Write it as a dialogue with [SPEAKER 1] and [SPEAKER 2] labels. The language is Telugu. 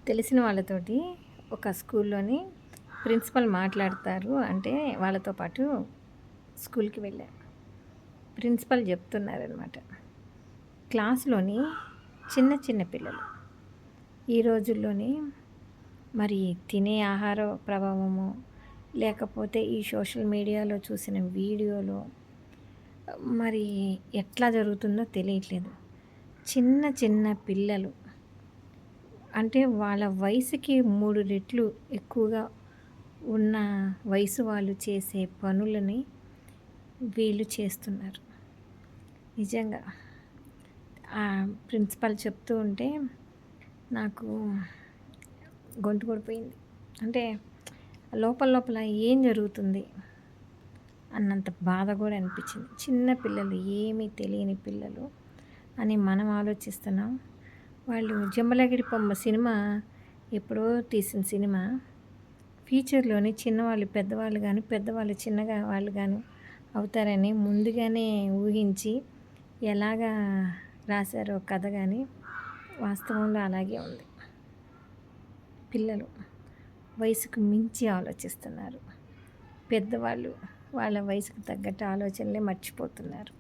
[SPEAKER 1] తెలిసిన వాళ్ళతోటి ఒక స్కూల్లోని ప్రిన్సిపల్ మాట్లాడతారు అంటే వాళ్ళతో పాటు స్కూల్కి వెళ్ళా. ప్రిన్సిపల్ చెప్తున్నారనమాట. క్లాస్‌లోని చిన్న చిన్న పిల్లలు ఈ రోజుల్లోని మరి తినే ఆహార ప్రభావమో, లేకపోతే ఈ సోషల్ మీడియాలో చూసిన వీడియోలో మరి ఎట్లా జరుగుతుందో తెలియట్లేదు. చిన్న చిన్న పిల్లలు అంటే వాళ్ళ వయసుకి 3 రెట్లు ఎక్కువగా ఉన్న వయసు వాళ్ళు చేసే పనులని వీళ్ళు చేస్తున్నారు. నిజంగా ప్రిన్సిపల్ చెప్తూ ఉంటే నాకు గొంతు పడిపోయింది. అంటే లోపల లోపల ఏం జరుగుతుంది అన్నంత బాధ కూడా అనిపించింది. చిన్న పిల్లలు, ఏమీ తెలియని పిల్లలు అని మనం ఆలోచిస్తున్నాం. వాళ్ళు 'జంబలగిరి పొమ్మ' సినిమా ఎప్పుడో తీసిన సినిమా. ఫ్యూచర్‌లోని చిన్నవాళ్ళు పెద్దవాళ్ళు గాను, పెద్దవాళ్ళు చిన్నగా వాళ్ళు గాను అవుతారని ముందుగానే ఊహించి ఎలాగా రాశారో కథ గాని వాస్తవంలో అలాగే ఉంది. పిల్లలు వయసుకు మించి ఆలోచిస్తున్నారు. పెద్దవాళ్ళు వాళ్ళ వయసుకు తగ్గట్టు ఆలోచనలే మర్చిపోతున్నారు.